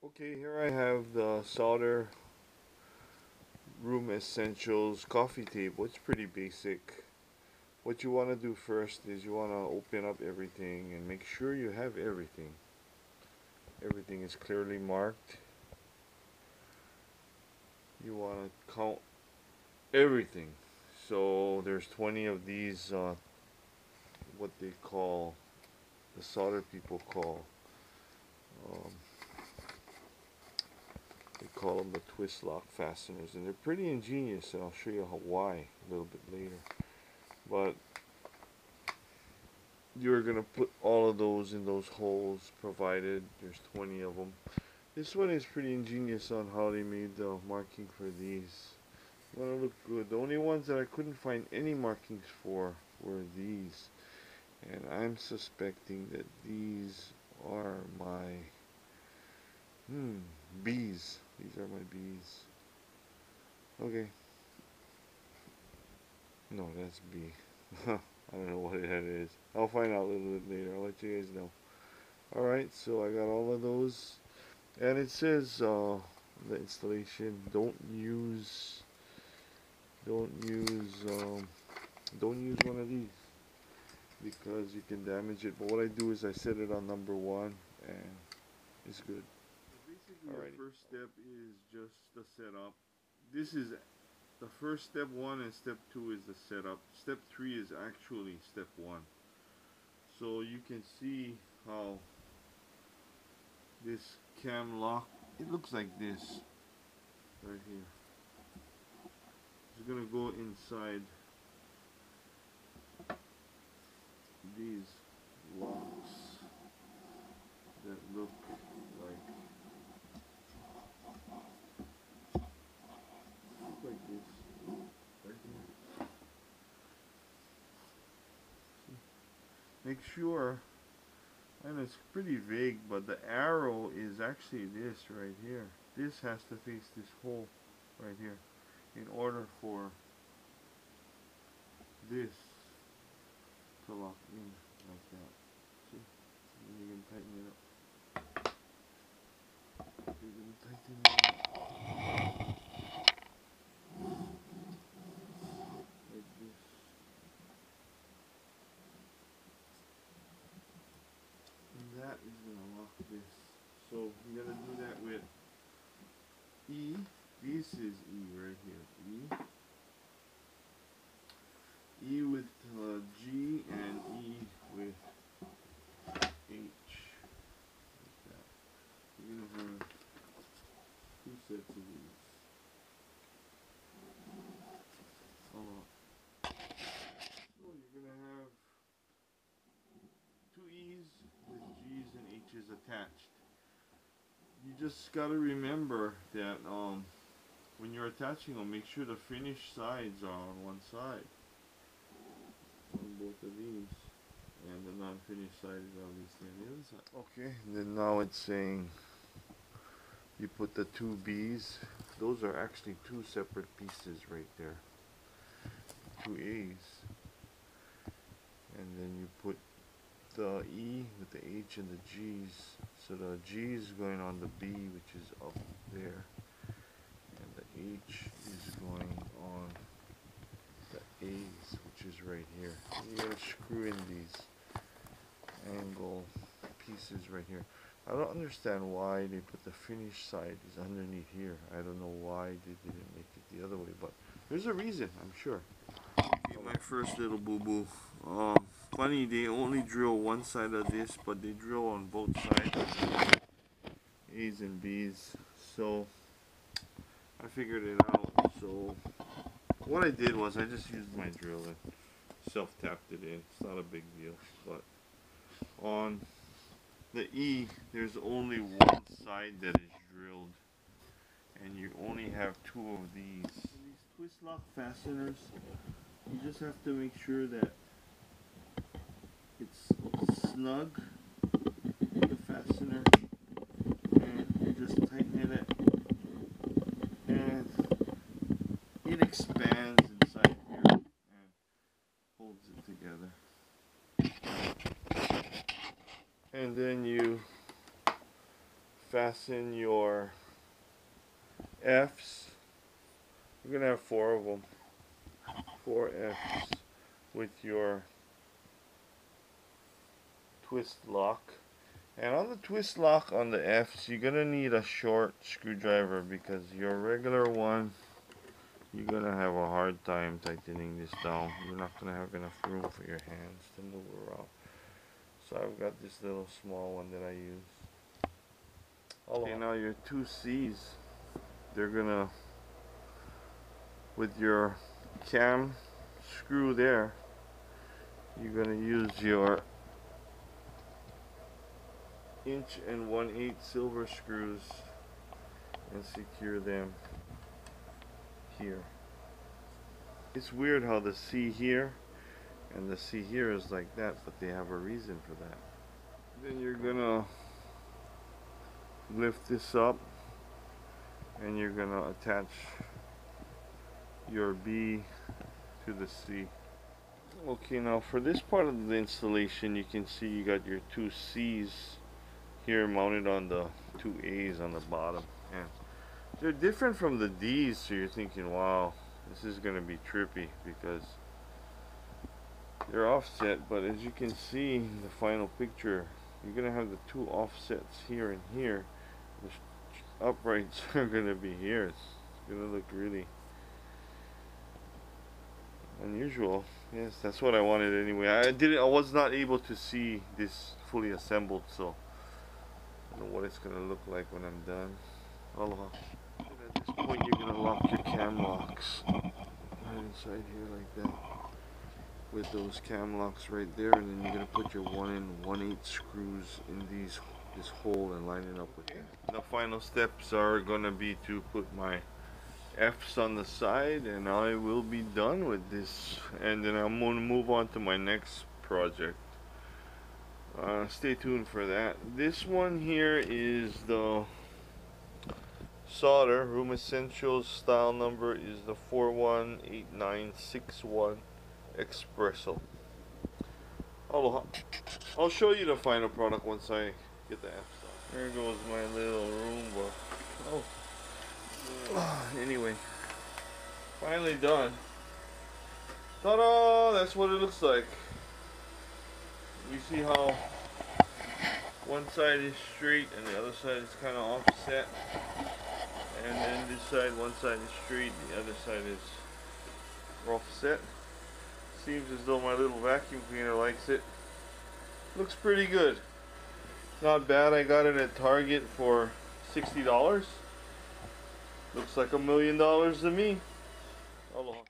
Okay, here I have the Sauder Room Essentials coffee table. It's pretty basic. What you want to do first is you want to open up everything and make sure you have everything. Everything is clearly marked. You want to count everything. So there's 20 of these, what they call, the solder people call, um, they call them the twist lock fasteners. And they're pretty ingenious, and I'll show you why a little bit later. But you're going to put all of those in those holes provided. There's 20 of them. This one is pretty ingenious on how they made the marking for these. Want to look good. The only ones that I couldn't find any markings for were these. And I'm suspecting that these are my bees. These are my bees. Okay. No, that's B. I don't know what that is. I'll find out a little bit later. I'll let you guys know. Alright, so I got all of those. And it says the installation, don't use don't use one of these because you can damage it. But what I do is I set it on number 1 and it's good. Basically, the first step is just the setup. This is the first step 1 and step 2 is the setup. Step 3 is actually step 1. So you can see how this cam lock, it looks like this right here. It's gonna go inside these locks that look like this right here. Make sure, and it's pretty vague, but the arrow is actually this right here. This has to face this hole right here in order for this to lock in like that. See? And you can tighten it up. You can tighten it up like this. And that is going to lock this. So you're going to do that with E. This is E right here. E. E with G and E with H. Like that. You're going to have 2 sets of these. Hold on. So you're going to have 2 E's with G's and H's attached. You just got to remember that when you're attaching them, make sure the finished sides are on one side. On both of these. And the non-finished side is obviously on the other side. Okay, and then now it's saying you put the 2 B's. Those are actually 2 separate pieces right there. 2 A's. And then you put the E with the H and the G's. So the G is going on the B, which is up there. And the H is going on the A's, which is right here. You gotta screw in these angle pieces right here. I don't understand why they put the finished side is underneath here. I don't know why they didn't make it the other way, but there's a reason, I'm sure. Okay, my first little boo-boo. Funny, they only drill one side of this, but they drill on both sides, A's and B's. So I figured it out. So what I did was I just used my drill and self-tapped it in. It's not a big deal, but on the E, there's only one side that is drilled, and you only have 2 of these. And these twist lock fasteners, you just have to make sure that it's snug, the fastener, and you just tighten it, and it expands inside here and holds it together. And then you fasten your F's. You're gonna have 4 of them, 4 F's with your twist lock. And on the twist lock on the F's, you're gonna need a short screwdriver because your regular one, you're gonna have a hard time tightening this down. You're not gonna have enough room for your hands to move around. So I've got this little small one that I use. Okay, now your 2 C's, they're gonna, with your cam screw there, you're gonna use your 1 1/8" silver screws and secure them here. It's weird how the C here and the C here is like that, but they have a reason for that. Then you're gonna lift this up and you're gonna attach your B to the C. Okay, now for this part of the installation, you can see you got your 2 C's here mounted on the 2 A's on the bottom, and they're different from the D's, so you're thinking, wow, this is gonna be trippy because they're offset. But as you can see in the final picture, you're gonna have the 2 offsets here and here. The uprights are gonna be here. It's gonna look really unusual. Yes, that's what I wanted anyway. I was not able to see this fully assembled, so I don't know what it's gonna look like when I'm done. Aloha. And at this point, you're gonna lock your cam locks right inside here like that, with those cam locks right there, and then you're gonna put your 1 1/8" screws in this hole and line it up with it. The final steps are gonna be to put my F's on the side, and I will be done with this, and then I'm gonna move on to my next project. Stay tuned for that. This one here is the Sauder Room Essentials. Style number is the 418961 Espresso. Aloha. I'll show you the final product once I get the F's on. There goes my little Roomba. Anyway, finally done. Ta-da! That's what it looks like. You see how one side is straight and the other side is kind of offset, and then this side, one side is straight, the other side is offset. Seems as though my little vacuum cleaner likes it. Looks pretty good. Not bad. I got it at Target for $60. Looks like $1 million to me. Aloha.